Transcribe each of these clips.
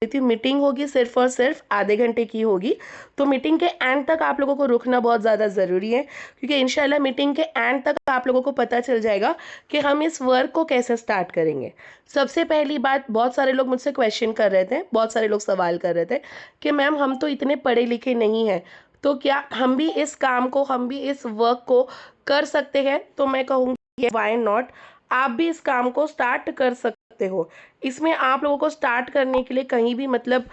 देती हूँ। मीटिंग होगी सिर्फ और सिर्फ आधे घंटे की होगी, तो मीटिंग के एंड तक आप लोगों को रुकना बहुत ज़्यादा ज़रूरी है, क्योंकि इंशाल्लाह मीटिंग के एंड तक आप लोगों को पता चल जाएगा कि हम इस वर्क को कैसे स्टार्ट करेंगे। सबसे पहली बात, बहुत सारे लोग मुझसे क्वेश्चन कर रहे थे, बहुत सारे लोग सवाल कर रहे थे कि मैम हम तो इतने पढ़े लिखे नहीं हैं, तो क्या हम भी इस काम को, हम भी इस वर्क को कर सकते हैं? तो मैं कहूँगी वाई नॉट, आप भी इस काम को स्टार्ट कर सकते हो। इसमें आप लोगों को स्टार्ट करने के लिए कहीं भी मतलब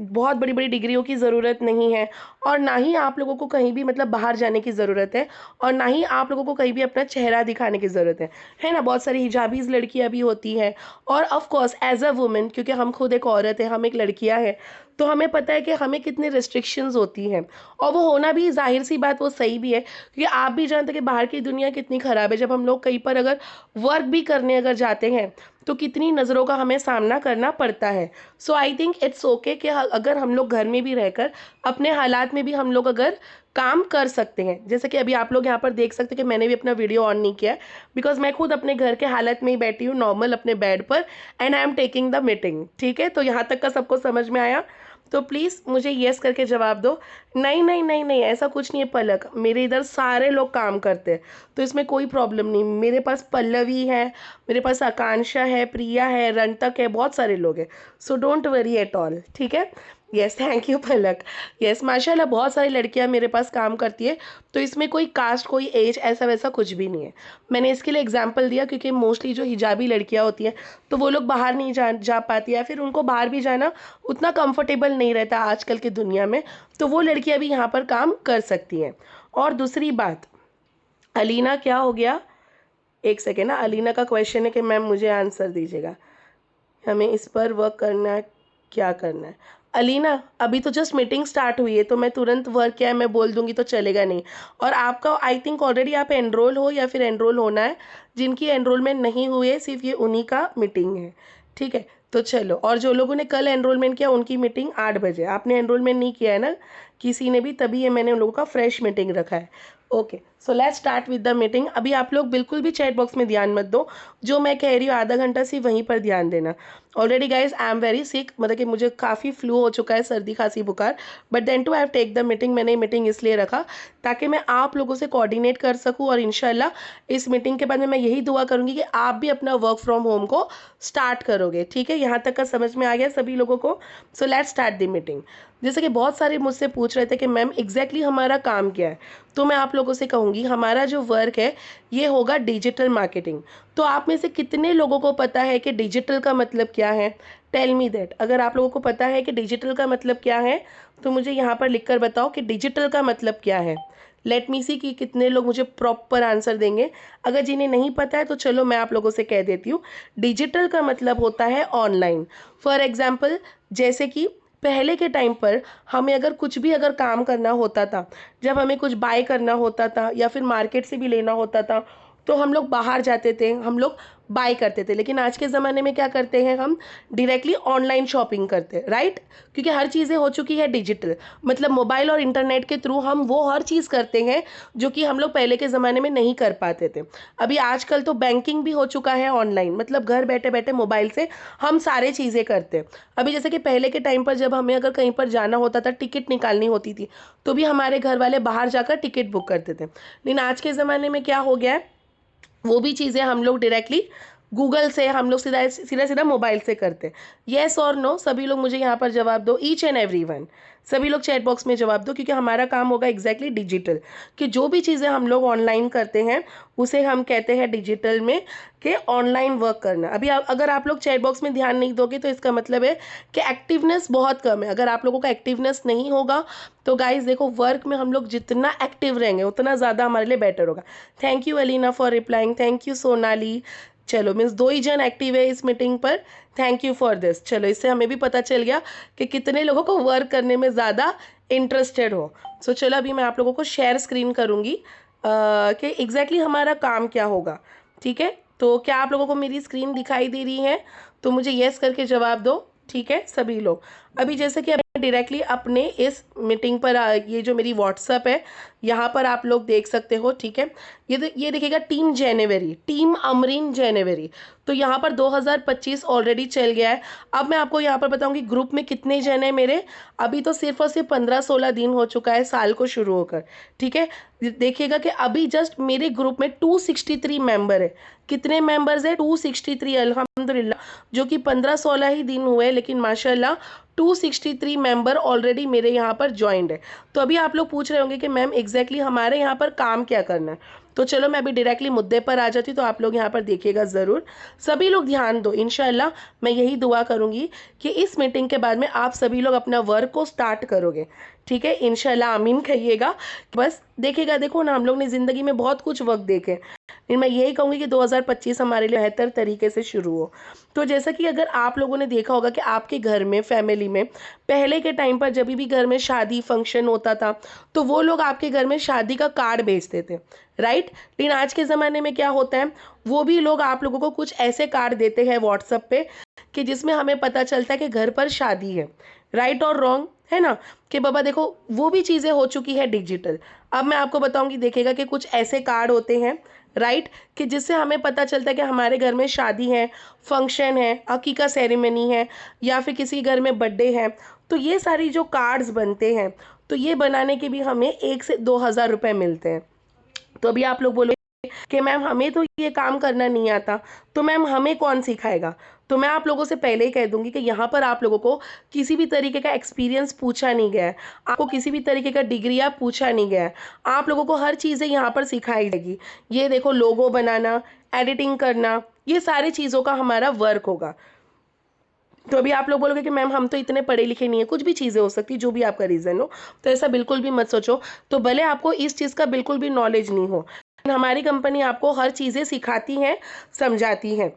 बहुत बड़ी बड़ी डिग्रियों की ज़रूरत नहीं है, और ना ही आप लोगों को कहीं भी मतलब बाहर जाने की ज़रूरत है, और ना ही आप लोगों को कहीं भी अपना चेहरा दिखाने की ज़रूरत है ना। बहुत सारी हिजाबीज़ लड़कियां भी होती हैं, और of course as a women, क्योंकि हम खुद एक औरत है, हम एक लड़कियां हैं, तो हमें पता है कि हमें कितनी रिस्ट्रिक्शंस होती हैं, और वो होना भी जाहिर सी बात, वो सही भी है, क्योंकि आप भी जानते हैं कि बाहर की दुनिया कितनी ख़राब है। जब हम लोग कहीं पर अगर वर्क भी करने अगर जाते हैं तो कितनी नज़रों का हमें सामना करना पड़ता है। So I think it's okay कि अगर हम लोग घर में भी रहकर अपने हालात में भी हम लोग अगर काम कर सकते हैं, जैसे कि अभी आप लोग यहाँ पर देख सकते हैं कि मैंने भी अपना वीडियो ऑन नहीं किया है, बिकॉज मैं खुद अपने घर के हालत में ही बैठी हूँ नॉर्मल अपने बेड पर, and I am taking the meeting. ठीक है, तो यहाँ तक का सबको समझ में आया? तो प्लीज़ मुझे येस करके जवाब दो। नहीं नहीं नहीं नहीं, ऐसा कुछ नहीं है पलक, मेरे इधर सारे लोग काम करते हैं, तो इसमें कोई प्रॉब्लम नहीं। मेरे पास पल्लवी है, मेरे पास आकांक्षा है, प्रिया है, रंतक है, बहुत सारे लोग हैं, सो डोंट वरी एट ऑल। ठीक है, yes, thank you Palak. Yes, माशाल्लाह बहुत सारी लड़कियां मेरे पास काम करती है, तो इसमें कोई कास्ट, कोई एज, ऐसा वैसा कुछ भी नहीं है। मैंने इसके लिए एग्जाम्पल दिया क्योंकि मोस्टली जो हिजाबी लड़कियां होती हैं, तो वो लोग बाहर नहीं जा पाती, या फिर उनको बाहर भी जाना उतना कंफर्टेबल नहीं रहता आजकल की दुनिया में, तो वो लड़कियां भी यहाँ पर काम कर सकती हैं। और दूसरी बात, अलीना क्या हो गया, एक सेकेंड ना, अलीना का क्वेश्चन है कि मैम मुझे आंसर दीजिएगा, हमें इस पर वर्क करना है, क्या करना है? अलीना, अभी तो जस्ट मीटिंग स्टार्ट हुई है, तो मैं तुरंत वर्क क्या है मैं बोल दूंगी तो चलेगा नहीं। और आपका आई थिंक ऑलरेडी आप एनरोल हो या फिर एनरोल होना है, जिनकी एनरोलमेंट नहीं हुई है सिर्फ ये उन्हीं का मीटिंग है। ठीक है, तो चलो, और जो लोगों ने कल एनरोलमेंट किया उनकी मीटिंग 8 बजे, आपने एनरोलमेंट नहीं किया है ना किसी ने भी, तभी ये मैंने उन लोगों का फ्रेश मीटिंग रखा है। Okay, so let's start with the meeting. अभी आप लोग बिल्कुल भी चैट बॉक्स में ध्यान मत दो, जो मैं कह रही हूँ आधा घंटा से वहीं पर ध्यान देना। Already guys I am very sick, मतलब कि मुझे काफ़ी फ्लू हो चुका है, सर्दी खांसी बुखार, but then to I have take the meeting. मैंने मीटिंग इसलिए रखा ताकि मैं आप लोगों से कोऑर्डिनेट कर सकूं, और इंशाल्लाह इस मीटिंग के बाद में मैं यही दुआ करूंगी कि आप भी अपना वर्क फ्रॉम होम को स्टार्ट करोगे। ठीक है, यहाँ तक का समझ में आ गया सभी लोगों को? So let's start the meeting. जैसे कि बहुत सारे मुझसे पूछ रहे थे कि मैम एग्जैक्टली हमारा काम क्या है, तो मैं आप लोगों से कहूँगी हमारा जो वर्क है ये होगा डिजिटल मार्केटिंग। तो आप में से कितने लोगों को पता है कि डिजिटल का मतलब क्या है? Tell me that. अगर आप लोगों को पता है कि डिजिटल का मतलब क्या है, तो मुझे यहाँ पर लिख कर बताओ कि डिजिटल का मतलब क्या है। लेट मी सी कि कितने लोग मुझे प्रॉपर आंसर देंगे। अगर जिन्हें नहीं पता है तो चलो मैं आप लोगों से कह देती हूँ, डिजिटल का मतलब होता है ऑनलाइन। फॉर एग्जाम्पल, जैसे कि पहले के टाइम पर हमें अगर कुछ भी अगर काम करना होता था, जब हमें कुछ बाय करना होता था या फिर मार्केट से भी लेना होता था, तो हम लोग बाहर जाते थे, हम लोग बाय करते थे। लेकिन आज के ज़माने में क्या करते हैं, हम डायरेक्टली ऑनलाइन शॉपिंग करते हैं, राइट? क्योंकि हर चीज़ें हो चुकी है डिजिटल, मतलब मोबाइल और इंटरनेट के थ्रू हम वो हर चीज़ करते हैं जो कि हम लोग पहले के ज़माने में नहीं कर पाते थे। अभी आजकल तो बैंकिंग भी हो चुका है ऑनलाइन, मतलब घर बैठे बैठे मोबाइल से हम सारे चीज़ें करते हैं। अभी जैसे कि पहले के टाइम पर जब हमें अगर कहीं पर जाना होता था, टिकट निकालनी होती थी, तो भी हमारे घर वाले बाहर जाकर टिकट बुक करते थे। लेकिन आज के ज़माने में क्या हो गया है, वो भी चीज़ें हम लोग डायरेक्टली गूगल से, हम लोग सीधा सीधा सीधा मोबाइल से करते हैं। येस और नो, सभी लोग मुझे यहाँ पर जवाब दो, ईच एंड एवरी वन। सभी लोग चैट बॉक्स में जवाब दो, क्योंकि हमारा काम होगा एग्जैक्टली डिजिटल, कि जो भी चीज़ें हम लोग ऑनलाइन करते हैं उसे हम कहते हैं डिजिटल में कि ऑनलाइन वर्क करना। अभी अगर आप लोग चैट बॉक्स में ध्यान नहीं दोगे तो इसका मतलब है कि एक्टिवनेस बहुत कम है। अगर आप लोगों का एक्टिवनेस नहीं होगा तो गाइज देखो, वर्क में हम लोग जितना एक्टिव रहेंगे उतना ज़्यादा हमारे लिए बेटर होगा। Thank you Alina for replying, thank you Sonali. चलो, मीन्स 2 ही जन एक्टिव है इस मीटिंग पर, थैंक यू फॉर दिस। चलो, इससे हमें भी पता चल गया कि कितने लोगों को वर्क करने में ज़्यादा इंटरेस्टेड हो। सो चलो, अभी मैं आप लोगों को शेयर स्क्रीन करूँगी कि एग्जैक्टली हमारा काम क्या होगा। ठीक है, तो क्या आप लोगों को मेरी स्क्रीन दिखाई दे रही है? तो मुझे येस करके जवाब दो। ठीक है सभी लोग। अभी जैसे कि डायरेक्टली अपने इस मीटिंग पर ये जो मेरी व्हाट्सएप है यहाँ पर आप लोग देख सकते हो, ठीक है। ये देखिएगा टीम जनवरी, टीम अमरीन जनवरी। तो यहाँ पर 2025 ऑलरेडी चल गया है। अब मैं आपको यहाँ पर बताऊंगी ग्रुप में कितने जन है मेरे। अभी तो सिर्फ और सिर्फ 15-16 दिन हो चुका है साल को शुरू होकर, ठीक है। देखिएगा कि अभी जस्ट मेरे ग्रुप में 263 मेंबर है। कितने मेंबर्स है? 263 अल्हम्दुलिल्लाह, जो कि 15-16 ही दिन हुए, लेकिन माशाल्लाह 263 मेंबर ऑलरेडी मेरे यहाँ पर ज्वाइंड है। तो अभी आप लोग पूछ रहे होंगे कि मैम एग्जैक्टली हमारे यहाँ पर काम क्या करना है। तो चलो मैं अभी डायरेक्टली मुद्दे पर आ जाती हूँ, तो आप लोग यहाँ पर देखिएगा ज़रूर। सभी लोग ध्यान दो, इंशाल्लाह मैं यही दुआ करूँगी कि इस मीटिंग के बाद में आप सभी लोग अपना वर्क को स्टार्ट करोगे, ठीक है। इंशाल्लाह आमीन कहिएगा। बस देखिएगा, देखो ना, हम लोग ने ज़िंदगी में बहुत कुछ वक्त देखे, लेकिन मैं यही कहूँगी कि 2025 हमारे लिए बेहतर तरीके से शुरू हो। तो जैसा कि अगर आप लोगों ने देखा होगा कि आपके घर में, फैमिली में, पहले के टाइम पर जब भी घर में शादी फंक्शन होता था तो वो लोग आपके घर में शादी का कार्ड भेजते थे, राइट। लेकिन आज के ज़माने में क्या होता है, वो भी लोग आप लोगों को कुछ ऐसे कार्ड देते हैं व्हाट्सएप पे कि जिसमें हमें पता चलता है कि घर पर शादी है, राइट और रॉन्ग, है ना। कि बाबा देखो, वो भी चीज़ें हो चुकी है डिजिटल। अब मैं आपको बताऊंगी, देखिएगा कि कुछ ऐसे कार्ड होते हैं, राइट, कि जिससे हमें पता चलता है कि हमारे घर में शादी है, फंक्शन है, अकीका सेरेमनी है, या फिर किसी घर में बर्थडे है। तो ये सारी जो कार्ड्स बनते हैं, तो ये बनाने के भी हमें 1 से 2 हज़ार रुपये मिलते हैं। तो अभी आप लोग बोलो कि मैम हमें तो ये काम करना नहीं आता, तो मैम हमें कौन सिखाएगा। तो मैं आप लोगों से पहले ही कह दूंगी कि यहाँ पर आप लोगों को किसी भी तरीके का एक्सपीरियंस पूछा नहीं गया है, आपको किसी भी तरीके का डिग्री आप पूछा नहीं गया है। आप लोगों को हर चीज़ें यहाँ पर सिखाई जाएगी। ये देखो, लोगो बनाना, एडिटिंग करना, ये सारी चीज़ों का हमारा वर्क होगा। तो अभी आप लोग बोलोगे कि मैम हम तो इतने पढ़े लिखे नहीं है, कुछ भी चीज़ें हो सकती, जो भी आपका रीज़न हो, तो ऐसा बिल्कुल भी मत सोचो। तो भले आपको इस चीज़ का बिल्कुल भी नॉलेज नहीं हो, हमारी कंपनी आपको हर चीज़ें सिखाती हैं, समझाती हैं।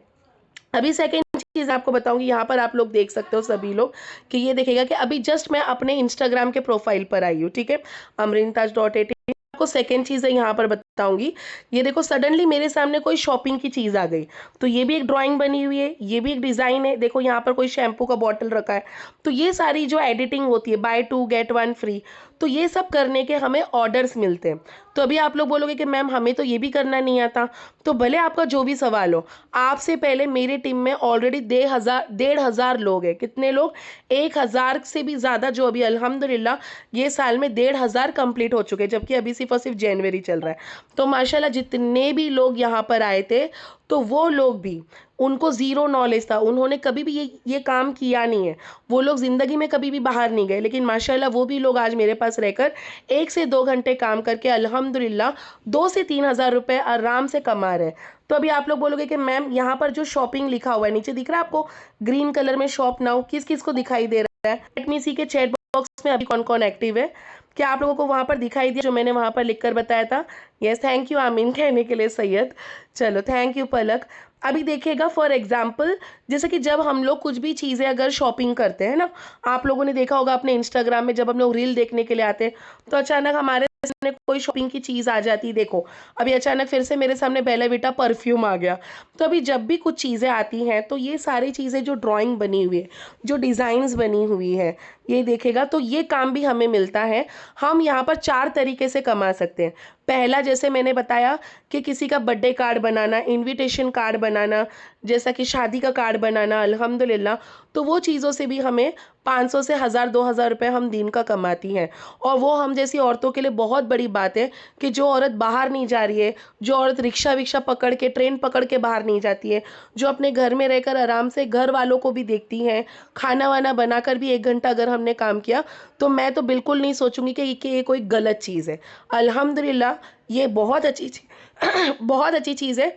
अभी सेकेंड चीज़ आपको बताऊंगी, यहाँ पर आप लोग देख सकते हो सभी लोग कि ये देखेगा कि अभी जस्ट मैं अपने इंस्टाग्राम के प्रोफाइल पर आई हूँ, ठीक है, अमरीनताज.18। आपको सेकेंड चीज़ है यहाँ पर बताऊंगी, ये देखो सडनली मेरे सामने कोई शॉपिंग की चीज़ आ गई। तो ये भी एक ड्राइंग बनी हुई है, ये भी एक डिज़ाइन है। देखो यहाँ पर कोई शैम्पू का बॉटल रखा है। तो ये सारी जो एडिटिंग होती है, बाय 2 गेट 1 फ्री, तो ये सब करने के हमें ऑर्डर्स मिलते हैं। तो अभी आप लोग बोलोगे कि मैम हमें तो ये भी करना नहीं आता। तो भले आपका जो भी सवाल हो, आपसे पहले मेरी टीम में ऑलरेडी 1,500 लोग हैं। कितने लोग? 1,000 से भी ज़्यादा, जो अभी अल्हम्दुलिल्लाह ये साल में 1,500 कंप्लीट हो चुके हैं, जबकि अभी सिर्फ और सिर्फ जनवरी चल रहा है। तो माशाल्लाह जितने भी लोग यहाँ पर आए थे, तो वो लोग भी, उनको ज़ीरो नॉलेज था, उन्होंने कभी भी ये काम किया नहीं है, वो लोग ज़िंदगी में कभी भी बाहर नहीं गए, लेकिन माशाल्लाह वो भी लोग आज मेरे पास रहकर 1 से 2 घंटे काम करके अल्हम्दुलिल्लाह 2 से 3 हज़ार रुपये आराम से कमा रहे हैं। तो अभी आप लोग बोलोगे कि मैम यहाँ पर जो शॉपिंग लिखा हुआ है, नीचे दिख रहा है आपको ग्रीन कलर में शॉप नाउ, किस किस को दिखाई दे रहा है? लेट मी सी के चैट बॉक्स में अभी कौन कौन एक्टिव है। क्या आप लोगों को वहाँ पर दिखाई दिया जो मैंने वहाँ पर लिखकर बताया था? यस, थैंक यू आमीन कहने के लिए सैयद। चलो थैंक यू पलक। अभी देखिएगा, फॉर एग्जाम्पल, जैसे कि जब हम लोग कुछ भी चीज़ें अगर शॉपिंग करते हैं ना, आप लोगों ने देखा होगा अपने इंस्टाग्राम में, जब हम लोग रील देखने के लिए आते हैं, तो अचानक हमारे सामने कोई शॉपिंग की चीज़ आ जाती। देखो अभी अचानक फिर से मेरे सामने बेला विटा परफ्यूम आ गया। तो अभी जब भी कुछ चीज़ें आती हैं, तो ये सारी चीज़ें जो ड्राइंग बनी हुई है, जो डिज़ाइंस बनी हुई है, ये देखेगा, तो ये काम भी हमें मिलता है। हम यहाँ पर 4 तरीके से कमा सकते हैं। पहला, जैसे मैंने बताया कि किसी का बर्थडे कार्ड बनाना, इनविटेशन कार्ड बनाना, जैसा कि शादी का कार्ड बनाना, अल्हम्दुलिल्लाह, तो वो चीज़ों से भी हमें 500 से 1,000 2,000 रुपये हम दिन का कमाती हैं। और वो हम जैसी औरतों के लिए बहुत बड़ी बात है कि जो औरत बाहर नहीं जा रही है, जो औरत रिक्शा विक्शा पकड़ के, ट्रेन पकड़ के बाहर नहीं जाती है, जो अपने घर में रहकर आराम से घर वालों को भी देखती हैं, खाना वाना बनाकर भी 1 घंटा अगर हमने काम किया, तो मैं तो बिल्कुल नहीं सोचूंगी कि ये कोई गलत चीज़ है। अल्हम्दुलिल्लाह ये बहुत अच्छी बहुत अच्छी चीज़ है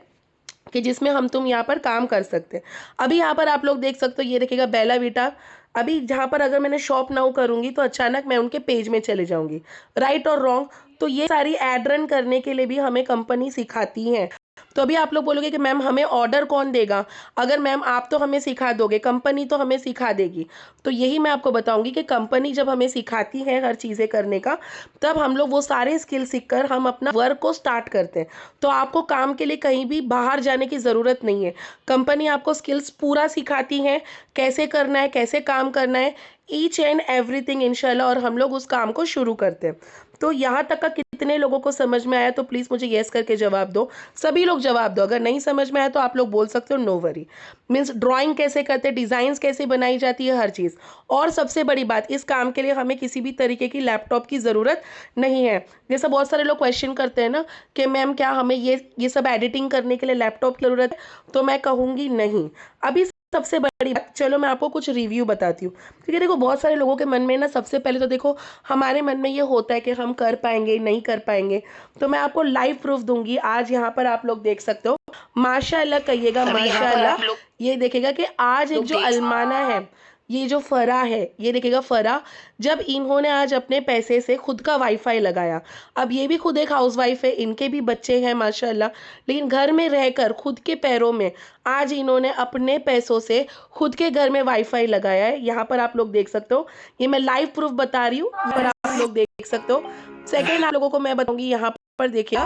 कि जिसमें हम तुम यहाँ पर काम कर सकते हैं। अभी यहाँ पर आप लोग देख सकते हो, ये देखिएगा बेला विटा। अभी जहाँ पर अगर मैंने शॉप नाउ करूँगी तो अचानक मैं उनके पेज में चले जाऊँगी, राइट और रॉन्ग। तो ये सारी एड रन करने के लिए भी हमें कंपनी सिखाती है। तो अभी आप लोग बोलोगे कि मैम हमें ऑर्डर कौन देगा? अगर मैम आप तो हमें सिखा दोगे, कंपनी तो हमें सिखा देगी। तो यही मैं आपको बताऊंगी कि कंपनी जब हमें सिखाती है हर चीज़ें करने का, तब हम लोग वो सारे स्किल सीखकर हम अपना वर्क को स्टार्ट करते हैं। तो आपको काम के लिए कहीं भी बाहर जाने की ज़रूरत नहीं है। कंपनी आपको स्किल्स पूरा सिखाती है कैसे करना है, कैसे काम करना है, ईच एंड एवरीथिंग इंशाल्लाह, और हम लोग उस काम को शुरू करते हैं। तो यहाँ तक का कितने लोगों को समझ में आया तो प्लीज़ मुझे येस करके जवाब दो। सभी लोग जवाब दो। अगर नहीं समझ में आया तो आप लोग बोल सकते हो नो वरी। मीन्स ड्राइंग कैसे करते हैं, डिज़ाइंस कैसे बनाई जाती है, हर चीज़। और सबसे बड़ी बात, इस काम के लिए हमें किसी भी तरीके की लैपटॉप की ज़रूरत नहीं है। जैसे बहुत सारे लोग क्वेश्चन करते हैं ना कि मैम क्या हमें ये सब एडिटिंग करने के लिए लैपटॉप की ज़रूरत है, तो मैं कहूँगी नहीं। अभी सबसे बड़ी बात, चलो मैं आपको कुछ रिव्यू बताती हूँ, क्योंकि देखो बहुत सारे लोगों के मन में ना, सबसे पहले तो देखो हमारे मन में ये होता है कि हम कर पाएंगे नहीं कर पाएंगे। तो मैं आपको लाइव प्रूफ दूंगी। आज यहाँ पर आप लोग देख सकते हो, माशाल्लाह कहिएगा माशाल्लाह। ये देखेगा कि आज एक जो अलमाना है, ये जो फरा है, ये देखिएगा फरा, जब इन्होंने आज अपने पैसे से खुद का वाईफाई लगाया। अब ये भी खुद एक हाउसवाइफ है, इनके भी बच्चे हैं माशाल्लाह, लेकिन घर में रहकर खुद के पैरों में आज इन्होंने अपने पैसों से खुद के घर में वाईफाई लगाया है। यहाँ पर आप लोग देख सकते हो, ये मैं लाइव प्रूफ बता रही हूँ, यहाँ पर आप लोग देख सकते हो। सेकेंड आप लोगों को मैं बताऊंगी, यहाँ पर देखिए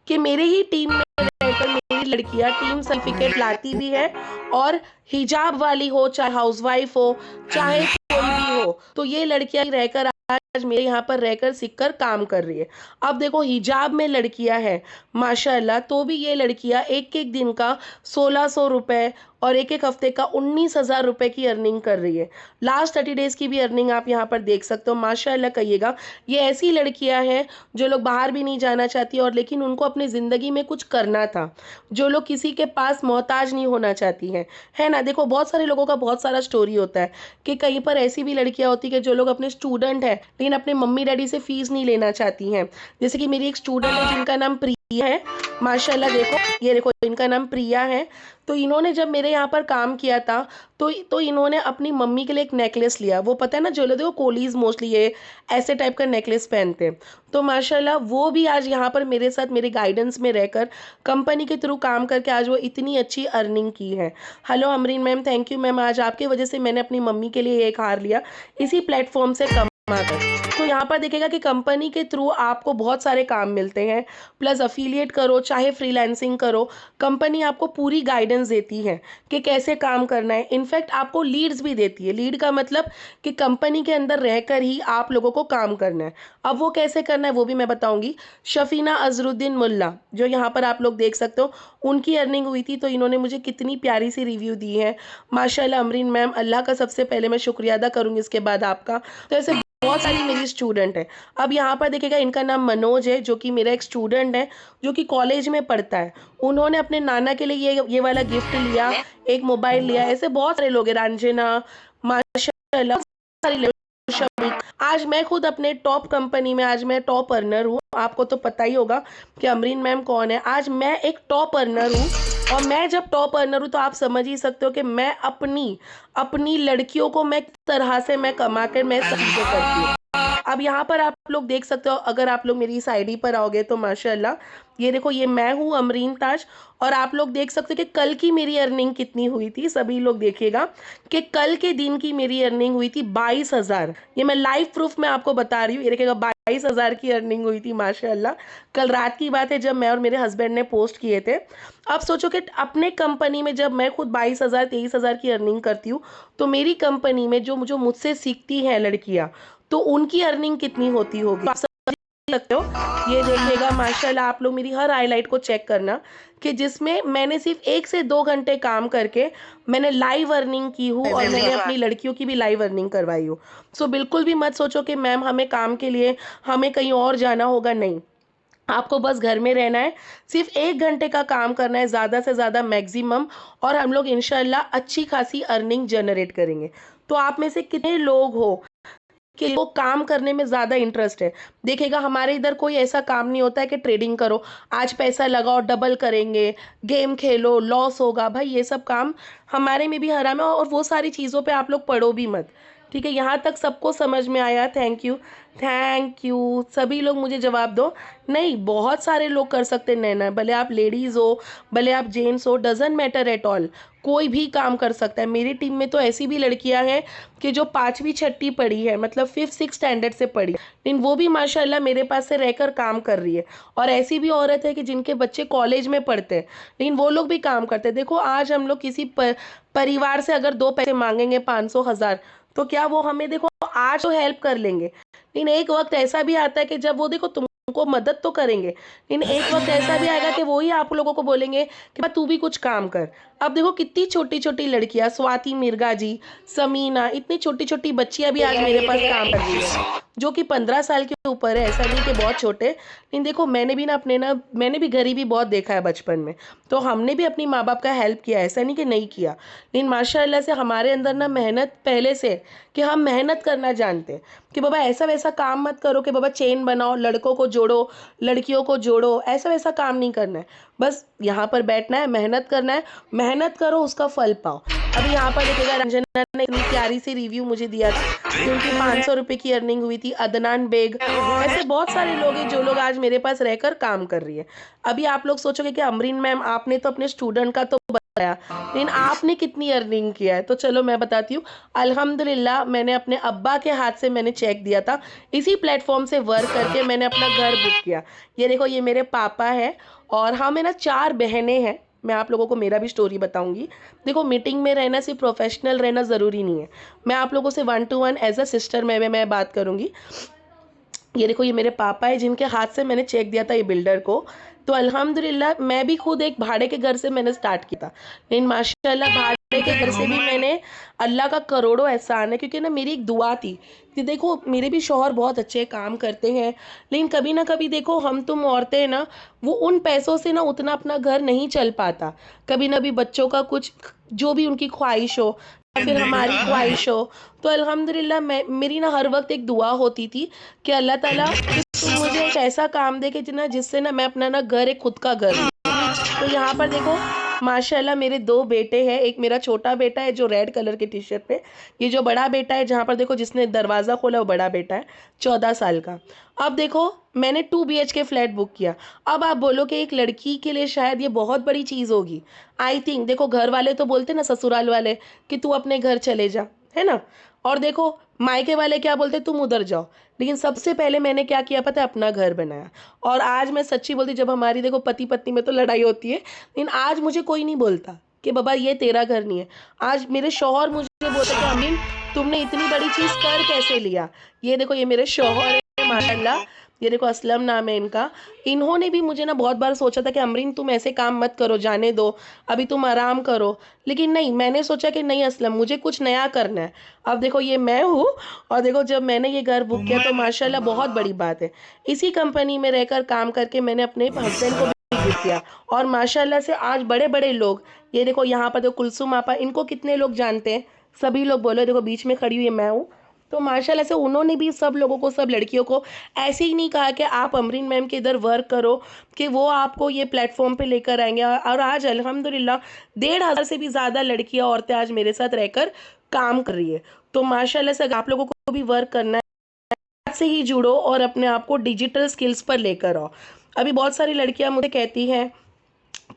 कि मेरे ही टीम में रहकर मेरी लड़कियां टीम सर्टिफिकेट लाती भी है, और हिजाब वाली हो चाहे हाउसवाइफ हो चाहे कोई भी हो, तो ये लड़कियां रहकर आज मेरे यहाँ पर रहकर सीखकर काम कर रही है। अब देखो हिजाब में लड़कियां हैं माशाल्लाह, तो भी ये लड़कियां एक एक दिन का 1600 रुपए और एक एक हफ्ते का 19,000 रुपए की अर्निंग कर रही है। लास्ट 30 डेज की भी अर्निंग आप यहाँ पर देख सकते हो माशाल्लाह कहिएगा। ये ऐसी लड़कियां हैं जो लोग बाहर भी नहीं जाना चाहती, और लेकिन उनको अपनी ज़िंदगी में कुछ करना था, जो लोग किसी के पास मोहताज नहीं होना चाहती हैं, है ना। देखो बहुत सारे लोगों का बहुत सारा स्टोरी होता है कि कहीं पर ऐसी भी लड़कियां होती है कि जो लोग अपने स्टूडेंट हैं लेकिन अपने मम्मी डैडी से फीस नहीं लेना चाहती हैं। जैसे कि मेरी एक स्टूडेंट है जिनका नाम प्रिया है माशाल्लाह, देखो ये देखो इनका नाम प्रिया है। तो इन्होंने जब मेरे यहाँ पर काम किया था तो इन्होंने अपनी मम्मी के लिए एक नेकलेस लिया। वो पता है ना, जो लोग देखो कोलीज मोस्टली ये ऐसे टाइप का नेकलेस पहनते हैं। तो माशाल्लाह वो भी आज यहाँ पर मेरे साथ मेरे गाइडेंस में रहकर कंपनी के थ्रू काम करके आज वो इतनी अच्छी अर्निंग की है। Hello Amreen ma'am, thank you ma'am, आज आपकी वजह से मैंने अपनी मम्मी के लिए एक हार लिया इसी प्लेटफॉर्म से कमा कर। तो यहाँ पर देखिएगा कि कंपनी के थ्रू आपको बहुत सारे काम मिलते हैं, प्लस अफिलिएट करो चाहे फ्रीलांसिंग करो, कंपनी आपको पूरी गाइडेंस देती है कि कैसे काम करना है। इनफैक्ट आपको लीड्स भी देती है। लीड का मतलब कि कंपनी के अंदर रहकर ही आप लोगों को काम करना है। अब वो कैसे करना है वो भी मैं बताऊंगी। शफीना अजरुद्दीन मुल्ला, जो यहाँ पर आप लोग देख सकते हो, उनकी अर्निंग हुई थी, तो इन्होंने मुझे कितनी प्यारी सी रिव्यू दी है माशाल्लाह। अमरीन मैम, अल्लाह का सबसे पहले मैं शुक्रिया अदा करूँगी, इसके बाद आपका। तो ऐसे बहुत सारी मेरी स्टूडेंट है। अब यहाँ पर देखिएगा इनका नाम मनोज है, जो कि मेरा एक स्टूडेंट है जो कि कॉलेज में पढ़ता है। उन्होंने अपने नाना के लिए ये वाला गिफ्ट लिया, एक मोबाइल लिया। ऐसे बहुत सारे लोग हैं, रंजना माशाल्लाह, सारी लोग। आज मैं खुद अपने टॉप कंपनी में, आज मैं टॉप अर्नर हूँ। आपको तो पता ही होगा कि अमरीन मैम कौन है। आज मैं एक टॉप अर्नर हूँ, और मैं जब टॉप अर्नर हूँ तो आप समझ ही सकते हो कि मैं अपनी लड़कियों को मैं तरह से मैं कमा कर मैं सब चीज़ें करती हूँ। अब यहाँ पर आप लोग देख सकते हो, अगर आप लोग मेरी इस आईडी पर आओगे तो माशाल्लाह ये देखो, ये मैं हूँ अमरीन ताज। और आप लोग देख सकते हो कि कल की मेरी अर्निंग कितनी हुई थी। सभी लोग देखिएगा कि कल के दिन की मेरी अर्निंग हुई थी 22,000। ये मैं लाइव प्रूफ में आपको बता रही हूँ। ये देखिएगा 22,000 की अर्निंग हुई थी माशाल्लाह। कल रात की बात है जब मैं और मेरे हस्बैंड ने पोस्ट किए थे। अब सोचो कि अपने कंपनी में जब मैं खुद 22,000 23,000 की अर्निंग करती हूँ, तो मेरी कंपनी में जो मुझसे सीखती हैं लड़कियाँ, तो उनकी अर्निंग कितनी होती होगी आप समझ सकते हो। ये देखिएगा माशाल्लाह, आप लोग मेरी हर हाईलाइट को चेक करना कि जिसमें मैंने सिर्फ 1 से 2 घंटे काम करके मैंने लाइव अर्निंग की हूँ, और मैंने अपनी लड़कियों की भी लाइव अर्निंग करवाई हूँ। सो बिल्कुल भी मत सोचो कि मैम हमें काम के लिए हमें कहीं और जाना होगा, नहीं। आपको बस घर में रहना है, सिर्फ 1 घंटे का काम करना है ज़्यादा से ज़्यादा मैक्सिमम, और हम लोग इंशाल्लाह अच्छी खासी अर्निंग जनरेट करेंगे। तो आप में से कितने लोग हो कि वो काम करने में ज़्यादा इंटरेस्ट है। देखिएगा हमारे इधर कोई ऐसा काम नहीं होता है कि ट्रेडिंग करो, आज पैसा लगाओ डबल करेंगे, गेम खेलो लॉस होगा, भाई ये सब काम हमारे में भी हराम है। और वो सारी चीज़ों पे आप लोग पढ़ो भी मत। ठीक है, यहाँ तक सबको समझ में आया? Thank you, thank you. सभी लोग मुझे जवाब दो। नहीं, बहुत सारे लोग कर सकते हैं नैना, भले आप लेडीज़ हो, भले आप जेंट्स हो, डजेंट मैटर एट ऑल, कोई भी काम कर सकता है। मेरी टीम में तो ऐसी भी लड़कियां हैं कि जो 5वीं 6ठी पढ़ी है, मतलब 5th 6th स्टैंडर्ड से पढ़ी, लेकिन वो भी माशाल्लाह मेरे पास से रहकर काम कर रही है। और ऐसी भी औरत है कि जिनके बच्चे कॉलेज में पढ़ते हैं, लेकिन वो लोग भी काम करते हैं। देखो, आज हम लोग किसी परिवार से अगर 2 पैसे मांगेंगे, 500 1000, तो क्या वो हमें देखो आज तो हेल्प कर लेंगे, लेकिन एक वक्त ऐसा भी आता है कि जब वो देखो तुमको मदद तो करेंगे, लेकिन एक वक्त ऐसा भी आएगा कि वो ही आप लोगों को बोलेंगे कि तू भी कुछ काम कर। अब देखो कितनी छोटी छोटी लड़कियां, स्वाति मिर्गा जी, समीना, इतनी छोटी छोटी बच्चियां भी आज मेरे पास काम कर रही है, जो कि 15 साल के ऊपर है। ऐसा नहीं कि बहुत छोटे, लेकिन देखो मैंने भी गरीबी बहुत देखा है बचपन में, तो हमने भी अपनी माँ बाप का हेल्प किया, ऐसा नहीं कि नहीं किया। लेकिन माशाल्लाह से हमारे अंदर ना मेहनत पहले से, कि हम मेहनत करना जानते हैं, कि बाबा ऐसा वैसा काम मत करो कि बाबा चेन बनाओ, लड़कों को जोड़ो, लड़कियों को जोड़ो, ऐसा वैसा काम नहीं करना है। बस यहाँ पर बैठना है, मेहनत करना है, मेहनत करो, उसका फल पाओ। अभी यहाँ पर देखिएगा, रंजना ने इतनी प्यारी सी रिव्यू मुझे दिया था कि उनकी 500 रुपये की अर्निंग हुई थी। अदनान बेग, ऐसे बहुत सारे लोग हैं जो लोग आज मेरे पास रहकर काम कर रही है। अभी आप लोग सोचोगे कि अमरीन मैम आपने तो अपने स्टूडेंट का तो बताया, लेकिन आपने कितनी अर्निंग किया है, तो चलो मैं बताती हूँ। अल्हम्दुलिल्लाह, मैंने अपने अब्बा के हाथ से मैंने चेक दिया था, इसी प्लेटफॉर्म से वर्क करके मैंने अपना घर बुक किया। ये देखो, ये मेरे पापा है, और हाँ, मेरा 4 बहनें हैं। मैं आप लोगों को मेरा भी स्टोरी बताऊंगी। देखो, मीटिंग में रहना सिर्फ प्रोफेशनल रहना ज़रूरी नहीं है। मैं आप लोगों से 1 to 1 एज अ सिस्टर मैं बात करूंगी। ये देखो, ये मेरे पापा है जिनके हाथ से मैंने चेक दिया था ये बिल्डर को। तो अल्हम्दुलिल्लाह, मैं भी खुद एक भाड़े के घर से मैंने स्टार्ट किया था, लेकिन माशाल्लाह भाड़े के घर से भी मैंने, अल्लाह का करोड़ों एहसान है, क्योंकि ना मेरी एक दुआ थी कि देखो मेरे भी शौहर बहुत अच्छे काम करते हैं, लेकिन कभी ना कभी देखो हम तुम औरतें ना, वो उन पैसों से ना उतना अपना घर नहीं चल पाता। कभी ना भी बच्चों का कुछ, जो भी उनकी ख्वाहिश हो या फिर हमारी ख्वाहिश हो, तो अल्हम्दुलिल्लाह मेरी ना हर वक्त एक दुआ होती थी कि अल्लाह ताला कि तू मुझे एक ऐसा काम दे कि जिससे ना मैं अपना ना घर, एक खुद का घर लूं। तो यहाँ पर देखो, माशाल्लाह मेरे 2 बेटे हैं। एक मेरा छोटा बेटा है जो रेड कलर के टी शर्ट पे, ये जो बड़ा बेटा है जहाँ पर देखो जिसने दरवाज़ा खोला वो बड़ा बेटा है, 14 साल का। अब देखो, मैंने 2 BHK फ्लैट बुक किया। अब आप बोलो कि एक लड़की के लिए शायद ये बहुत बड़ी चीज़ होगी। आई थिंक, देखो घर वाले तो बोलते ना, ससुराल वाले, कि तू अपने घर चले जा, है ना, और देखो मायके वाले क्या बोलते, तुम उधर जाओ। लेकिन सबसे पहले मैंने क्या किया पता है, अपना घर बनाया। और आज मैं सच्ची बोलती, जब हमारी देखो पति पत्नी में तो लड़ाई होती है, लेकिन आज मुझे कोई नहीं बोलता कि बाबा ये तेरा घर नहीं है। आज मेरे शौहर मुझे बोलते कि अमीन, तुमने इतनी बड़ी चीज़ कर कैसे लिया। ये देखो, ये मेरे शौहर है माशाल्लाह, ये देखो असलम नाम है इनका। इन्होंने भी मुझे ना बहुत बार सोचा था कि अमरीन तुम ऐसे काम मत करो, जाने दो, अभी तुम आराम करो, लेकिन नहीं, मैंने सोचा कि नहीं असलम, मुझे कुछ नया करना है। अब देखो, ये मैं हूँ, और देखो जब मैंने ये घर बुक किया तो माशाल्लाह बहुत बड़ी बात है, इसी कंपनी में रहकर काम करके मैंने अपने हस्बैंड को भी गिफ्ट किया। और माशाल्लाह से आज बड़े बड़े लोग, ये देखो यहाँ पर देखो कुलसुम आपा, इनको कितने लोग जानते हैं, सभी लोग बोलो, देखो बीच में खड़ी हुई मैं हूँ। तो माशाल्लाह से उन्होंने भी सब लोगों को, सब लड़कियों को ऐसे ही नहीं कहा कि आप अमरीन मैम के इधर वर्क करो, कि वो आपको ये प्लेटफॉर्म पे लेकर आएंगे। और आज अल्हम्दुलिल्लाह 1500 से भी ज़्यादा लड़कियां, औरतें आज मेरे साथ रहकर काम कर रही है। तो माशाल्लाह से अगर आप लोगों को भी वर्क करना है, आज से ही जुड़ो और अपने आप को डिजिटल स्किल्स पर लेकर आओ। अभी बहुत सारी लड़कियां मुझे कहती हैं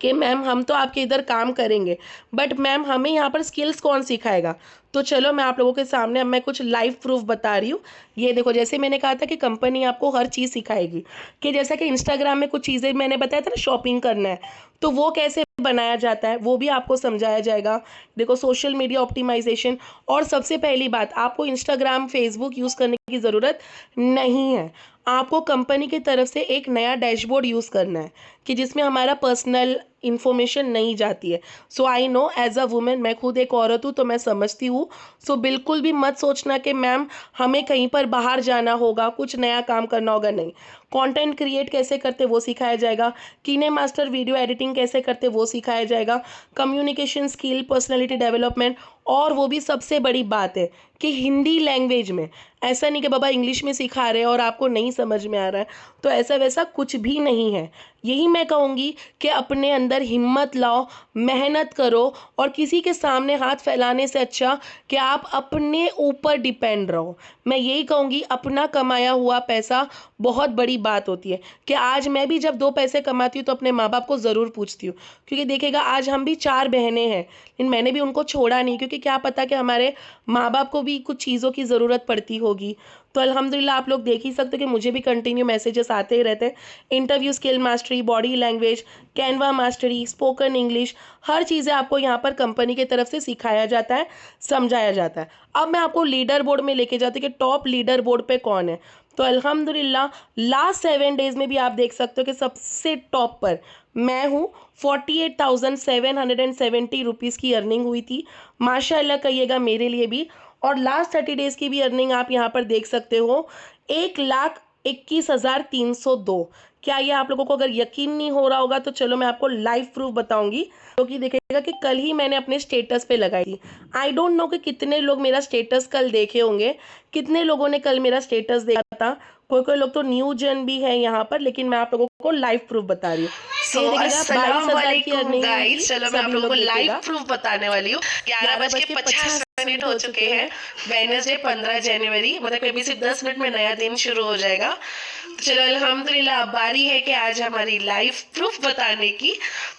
कि मैम हम तो आपके इधर काम करेंगे, बट मैम हमें यहाँ पर स्किल्स कौन सिखाएगा। तो चलो मैं आप लोगों के सामने अब मैं कुछ लाइव प्रूफ बता रही हूँ। ये देखो, जैसे मैंने कहा था कि कंपनी आपको हर चीज़ सिखाएगी, कि जैसा कि इंस्टाग्राम में कुछ चीज़ें मैंने बताया था ना, शॉपिंग करना है तो वो कैसे बनाया जाता है वो भी आपको समझाया जाएगा। देखो, सोशल मीडिया ऑप्टिमाइजेशन, और सबसे पहली बात, आपको इंस्टाग्राम फेसबुक यूज़ करने की ज़रूरत नहीं है। आपको कंपनी की तरफ से एक नया डैशबोर्ड यूज़ करना है, कि जिसमें हमारा पर्सनल इन्फॉर्मेशन नहीं जाती है। So I know, as a women, मैं खुद एक औरत हूँ तो मैं समझती हूँ। सो बिल्कुल भी मत सोचना कि मैम हमें कहीं पर बाहर जाना होगा, कुछ नया काम करना होगा, नहीं। कंटेंट क्रिएट कैसे करते वो सिखाया जाएगा, कीने मास्टर वीडियो एडिटिंग कैसे करते वो सिखाया जाएगा, कम्युनिकेशन स्किल, पर्सनैलिटी डेवलपमेंट, और वो भी सबसे बड़ी बात है कि हिंदी लैंग्वेज में। ऐसा नहीं कि बाबा इंग्लिश में सिखा रहे हैं और आपको नहीं समझ में आ रहा है, तो ऐसा वैसा कुछ भी नहीं है। यही मैं कहूँगी कि अपने अंदर हिम्मत लाओ, मेहनत करो, और किसी के सामने हाथ फैलाने से अच्छा कि आप अपने ऊपर डिपेंड रहो। मैं यही कहूँगी, अपना कमाया हुआ पैसा बहुत बड़ी बात होती है। कि आज मैं भी जब 2 पैसे कमाती हूँ तो अपने माँ बाप को ज़रूर पूछती हूँ, क्योंकि देखिएगा आज हम भी 4 बहनें हैं, लेकिन मैंने भी उनको छोड़ा नहीं, क्योंकि क्या पता कि हमारे माँ बाप को भी कुछ चीज़ों की ज़रूरत पड़ती होगी। तो अल्हम्दुलिल्लाह आप लोग देख ही सकते हो कि मुझे भी कंटिन्यू मैसेजेस आते ही रहते हैं। Interview skill mastery, body language, Canva mastery, spoken English, हर चीज़ें आपको यहाँ पर कंपनी की तरफ से सिखाया जाता है, समझाया जाता है। अब मैं आपको लीडर बोर्ड में लेके जाती हूँ कि टॉप लीडर बोर्ड पे कौन है। तो अल्हम्दुलिल्लाह लास्ट 7 डेज में भी आप देख सकते हो कि सबसे टॉप पर मैं हूँ। 48,770 रुपीज़ की अर्निंग हुई थी, माशाल्लाह कहिएगा मेरे लिए भी। और लास्ट 30 डेज की भी अर्निंग आप यहाँ पर देख सकते हो, 1,21,302। क्या ये आप लोगों को अगर यकीन नहीं हो रहा होगा तो चलो मैं आपको लाइव प्रूफ बताऊंगी, क्योंकि देखिएगा कि कल ही मैंने अपने स्टेटस पे लगाई थी। आई डोंट नो कि कितने लोग मेरा स्टेटस कल देखे होंगे, कितने लोगों ने कल मेरा स्टेटस देखा था। कोई कोई लोग तो न्यू जन भी है यहाँ पर, लेकिन मैं आप लोगों को लाइव प्रूफ बता रही हूँ। सो अस्सलाम वालेकुम गाइस, चलो मैं आप लोगों को लाइव देखिएगा प्रूफ बताने वाली हूँ। 11:50 हो चुके हैं, वेडनेसडे 15 जनवरी, मतलब अभी से 10 मिनट में नया दिन शुरू हो जाएगा। तो चलो अल्हम्दुलिल्लाह, अब बारी है कि आज हमारी लाइव प्रूफ बताने की।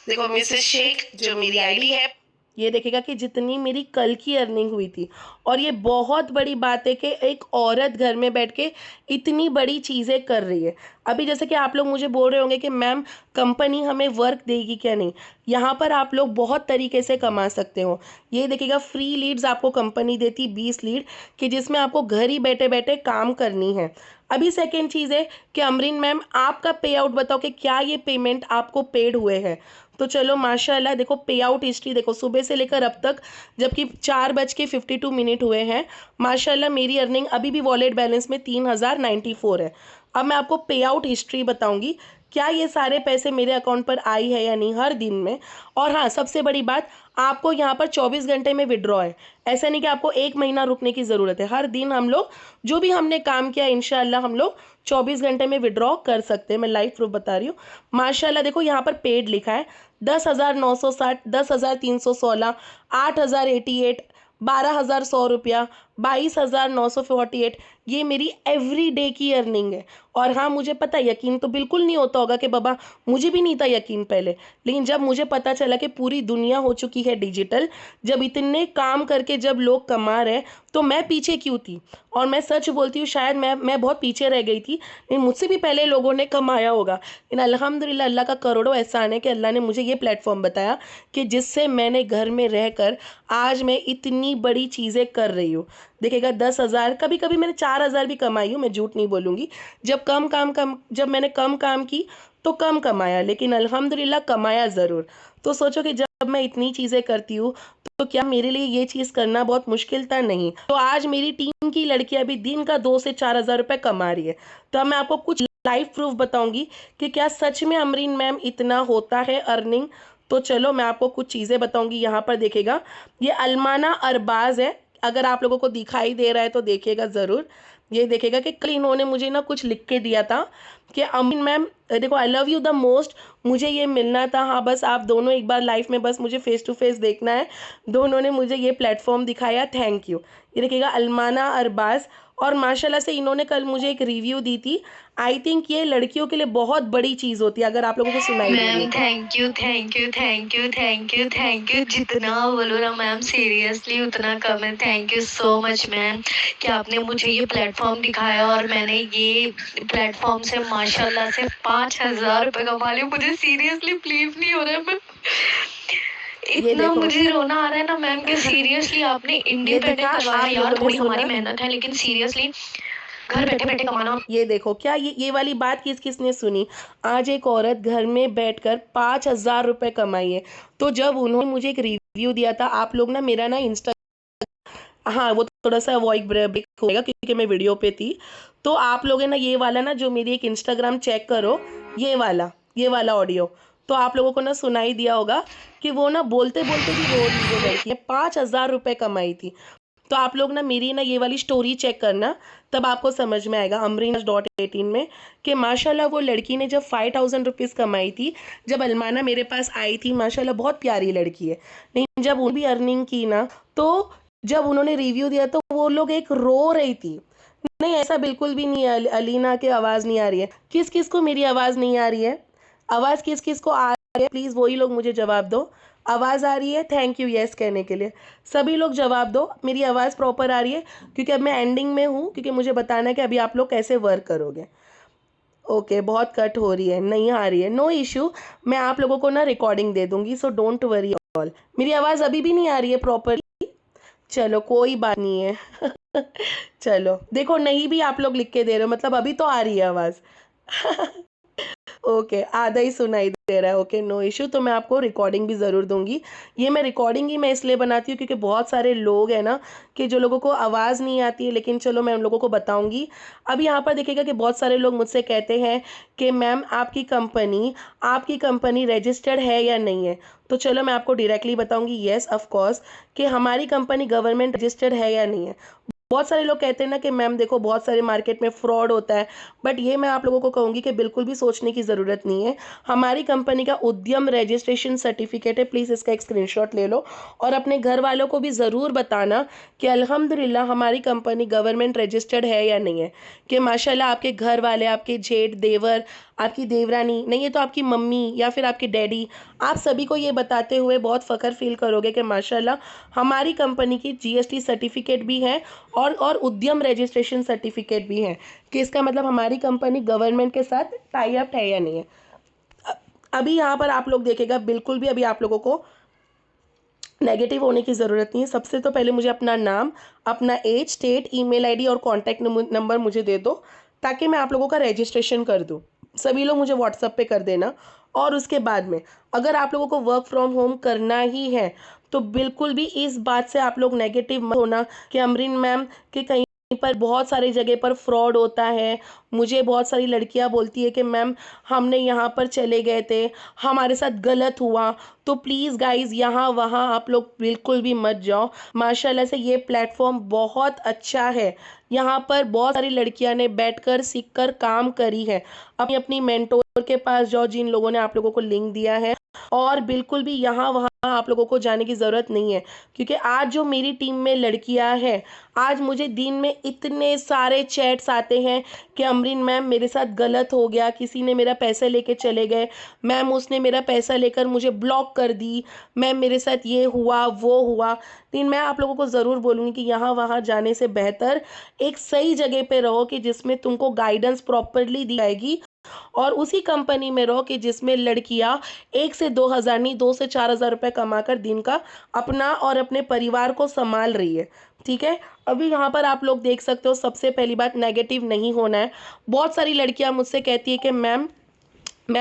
देखो मिसेस शेख जो मेरी आईडी है, ये देखिएगा कि जितनी मेरी कल की अर्निंग हुई थी। और ये बहुत बड़ी बात है कि एक औरत घर में बैठ के इतनी बड़ी चीज़ें कर रही है। अभी जैसे कि आप लोग मुझे बोल रहे होंगे कि मैम कंपनी हमें वर्क देगी क्या, नहीं, यहाँ पर आप लोग बहुत तरीके से कमा सकते हो। ये देखिएगा फ्री लीड्स आपको कंपनी देती 20 लीड, कि जिसमें आपको घर ही बैठे बैठे काम करनी है। अभी सेकेंड चीज़ है कि अमरीन मैम आपका पे आउट बताओ कि क्या ये पेमेंट आपको पेड हुए हैं। तो चलो माशाल्लाह देखो पे आउट हिस्ट्री देखो सुबह से लेकर अब तक, जबकि 4:52 हुए हैं। माशाल्लाह मेरी अर्निंग अभी भी वॉलेट बैलेंस में 3,094 है। अब मैं आपको पे आउट हिस्ट्री बताऊंगी, क्या ये सारे पैसे मेरे अकाउंट पर आई है या नहीं हर दिन में। और हाँ, सबसे बड़ी बात, आपको यहाँ पर 24 घंटे में विड्रॉ है। ऐसा नहीं कि आपको 1 महीना रुकने की ज़रूरत है। हर दिन हम लोग जो भी हमने काम किया इंशाल्लाह हम लोग 24 घंटे में विड्रॉ कर सकते हैं। मैं लाइव प्रूफ बता रही हूँ। माशाल्लाह देखो यहाँ पर पेड लिखा है 10,960, 10,316, 8,088, 12,100 रुपया, 22,948। ये मेरी एवरी डे की अर्निंग है। और हाँ, मुझे पता, यकीन तो बिल्कुल नहीं होता होगा कि बाबा, मुझे भी नहीं था यकीन पहले, लेकिन जब मुझे पता चला कि पूरी दुनिया हो चुकी है डिजिटल, जब इतने काम करके जब लोग कमा रहे, तो मैं पीछे क्यों थी। और मैं सच बोलती हूँ, शायद मैं बहुत पीछे रह गई थी, लेकिन मुझसे भी पहले लोगों ने कमाया होगा। लेकिन अल्हम्दुलिल्लाह अल्लाह का करोड़ों एहसान है कि अल्लाह ने मुझे ये प्लेटफॉर्म बताया कि जिससे मैंने घर में रहकर आज मैं इतनी बड़ी चीज़ें कर रही हूँ। देखिएगा 10,000, कभी कभी मैंने 4,000 भी कमाई हूँ, मैं झूठ नहीं बोलूँगी। जब मैंने कम काम की तो कम कमाया, लेकिन अल्हम्दुलिल्लाह कमाया ज़रूर। तो सोचो कि जब मैं इतनी चीज़ें करती हूँ तो क्या मेरे लिए ये चीज़ करना बहुत मुश्किल था, नहीं। तो आज मेरी टीम की लड़कियां भी दिन का 2 से 4,000 रुपये कमा रही है। तो अब मैं आपको कुछ लाइव प्रूफ बताऊंगी कि क्या सच में अमरीन मैम इतना होता है अर्निंग। तो चलो मैं आपको कुछ चीज़ें बताऊंगी। यहाँ पर देखिएगा, ये अलमाना अरबाज है, अगर आप लोगों को दिखाई दे रहा है तो देखिएगा ज़रूर। ये देखिएगा कि कल इन्होंने मुझे ना कुछ लिख के दिया था कि अमीन मैम देखो, I love you the most, मुझे ये मिलना था। हाँ, बस आप दोनों एक बार लाइफ में बस मुझे फेस टू फेस देखना है। दोनों ने मुझे ये प्लेटफॉर्म दिखाया, थैंक यू। ये देखिएगा अल्माना अरबाज। और माशाल्लाह से इन्होंने कल मुझे एक रिव्यू दी थी। आई थिंक ये लड़कियों के लिए बहुत बड़ी चीज़ होती है, अगर आप लोगों को सुनाई मैम देगी। Thank you thank you thank you thank you thank you, जितना बोलो ना मैम सीरियसली उतना कम है। Thank you so much ma'am कि आपने मुझे ये प्लेटफॉर्म दिखाया और मैंने ये प्लेटफॉर्म से माशाल्लाह से 5,000 रुपये कमा लिए। मुझे सीरियसली बिलीव नहीं हो रहा है मैम, इतना देखो। मुझे रोना आ रहा है ना मैम कि सीरियसली आपने इंडिपेंडेंट करवाया यार। थोड़ी हमारी मेहनत है, लेकिन सीरियसली घर बैठे बैठे कमाना। ये देखो, क्या ये वाली बात किसने सुनी। आज एक औरत घर में बैठकर 5,000 रुपये कमाई है। तो जब उन्होंने मुझे एक रिव्यू दिया था, आप लोग ना मेरा ना इंस्टा, हाँ वो थोड़ा सा वॉइस ब्रेक होएगा क्योंकि मैं वीडियो पे थी। तो आप लोग है ना ये वाला ना जो मेरी एक इंस्टाग्राम चेक करो, ये वाला ऑडियो, तो आप लोगों को ना सुनाई दिया होगा कि वो ना बोलते बोलते भी रो रही, वो लड़की 5,000 रुपये कमाई थी। तो आप लोग ना मेरी ना ये वाली स्टोरी चेक करना, तब आपको समझ में आएगा अमरीन.18 में कि माशाल्लाह वो लड़की ने जब 5000 रुपीज़ कमाई थी, जब अलमाना मेरे पास आई थी, माशाल्लाह बहुत प्यारी लड़की है, लेकिन जब उन्होंने भी अर्निंग की ना, तो जब उन्होंने रिव्यू दिया तो वो लोग एक रो रही थी। नहीं, ऐसा बिल्कुल भी नहीं है अलीना की आवाज़ नहीं आ रही है। किस किस को मेरी आवाज़ नहीं आ रही है? आवाज़ किस किस को आ रही है? प्लीज़ वही लोग मुझे जवाब दो। आवाज़ आ रही है? थैंक यू यस कहने के लिए। सभी लोग जवाब दो, मेरी आवाज़ प्रॉपर आ रही है, क्योंकि अब मैं एंडिंग में हूँ, क्योंकि मुझे बताना है कि अभी आप लोग कैसे वर्क करोगे। ओके, बहुत कट हो रही है, नहीं आ रही है, नो इशू। मैं आप लोगों को ना रिकॉर्डिंग दे दूंगी, सो डोंट वरी ऑल। मेरी आवाज़ अभी भी नहीं आ रही है प्रॉपरली? चलो कोई बात नहीं है। चलो देखो, नहीं भी आप लोग लिख के दे रहे हो, मतलब अभी तो आ रही है आवाज़। ओके, आधा ही सुनाई दे रहा है। Okay, no issue. तो मैं आपको रिकॉर्डिंग भी ज़रूर दूंगी। ये मैं रिकॉर्डिंग ही मैं इसलिए बनाती हूँ क्योंकि बहुत सारे लोग हैं ना, कि जो लोगों को आवाज़ नहीं आती है, लेकिन चलो मैं उन लोगों को बताऊंगी। अब यहाँ पर देखिएगा कि बहुत सारे लोग मुझसे कहते हैं कि मैम आपकी कंपनी रजिस्टर्ड है या नहीं है। तो चलो मैं आपको डायरेक्टली बताऊंगी, येस ऑफ कोर्स, कि हमारी कंपनी गवर्नमेंट रजिस्टर्ड है या नहीं है। बहुत सारे लोग कहते हैं ना कि मैम देखो बहुत सारे मार्केट में फ्रॉड होता है, बट ये मैं आप लोगों को कहूँगी कि बिल्कुल भी सोचने की ज़रूरत नहीं है। हमारी कंपनी का उद्यम रजिस्ट्रेशन सर्टिफिकेट है, प्लीज़ इसका एक स्क्रीनशॉट ले लो और अपने घर वालों को भी ज़रूर बताना कि अल्हम्दुलिल्लाह हमारी कंपनी गवर्नमेंट रजिस्टर्ड है या नहीं है। कि माशाल्लाह आपके घर वाले, आपके जेठ, देवर, आपकी देवरानी, नहीं है तो आपकी मम्मी या फिर आपके डैडी, आप सभी को ये बताते हुए बहुत फ़ख्र फील करोगे कि माशाल्लाह हमारी कंपनी की जीएसटी सर्टिफिकेट भी है और उद्यम रजिस्ट्रेशन सर्टिफिकेट भी है, कि इसका मतलब हमारी कंपनी गवर्नमेंट के साथ टाई अप है या नहीं है। अभी यहाँ पर आप लोग देखेगा, बिल्कुल भी अभी आप लोगों को नेगेटिव होने की ज़रूरत नहीं है। सबसे तो पहले मुझे अपना नाम, अपना एज, स्टेट, ईमेल आईडी और कॉन्टैक्ट नंबर मुझे दे दो, ताकि मैं आप लोगों का रजिस्ट्रेशन कर दूँ। सभी लोग मुझे व्हाट्सएप पे कर देना। और उसके बाद में अगर आप लोगों को वर्क फ्रॉम होम करना ही है, तो बिल्कुल भी इस बात से आप लोग नेगेटिव मत होना कि अमरीन मैम के कहीं पर बहुत सारी जगह पर फ्रॉड होता है। मुझे बहुत सारी लड़कियां बोलती है कि मैम हमने यहाँ पर चले गए थे, हमारे साथ गलत हुआ। तो प्लीज़ गाइज़, यहाँ वहाँ आप लोग बिल्कुल भी मत जाओ। माशाल्लाह से ये प्लेटफॉर्म बहुत अच्छा है। यहाँ पर बहुत सारी लड़कियां ने बैठकर सीखकर काम करी है। अपनी अपनी मेंटोर के पास जाओ, जिन लोगों ने आप लोगों को लिंक दिया है। और बिल्कुल भी यहाँ वहाँ आप लोगों को जाने की ज़रूरत नहीं है, क्योंकि आज जो मेरी टीम में लड़कियां हैं, आज मुझे दिन में इतने सारे चैट्स आते हैं कि अमरीन मैम मेरे साथ गलत हो गया, किसी ने मेरा पैसा लेके चले गए, मैम उसने मेरा पैसा लेकर मुझे ब्लॉक कर दी, मैम मेरे साथ ये हुआ वो हुआ। लेकिन मैं आप लोगों को ज़रूर बोलूँगी कि यहाँ वहाँ जाने से बेहतर एक सही जगह पे रहो, कि जिसमें तुमको गाइडेंस प्रॉपरली दी जाएगी, और उसी कंपनी में रहो कि जिसमें लड़कियां 1 से 2 हज़ार नहीं, 2 से 4 हज़ार रुपये कमाकर दिन का अपना और अपने परिवार को संभाल रही है। ठीक है, अभी यहाँ पर आप लोग देख सकते हो, सबसे पहली बात, नेगेटिव नहीं होना है। बहुत सारी लड़कियां मुझसे कहती है कि मैम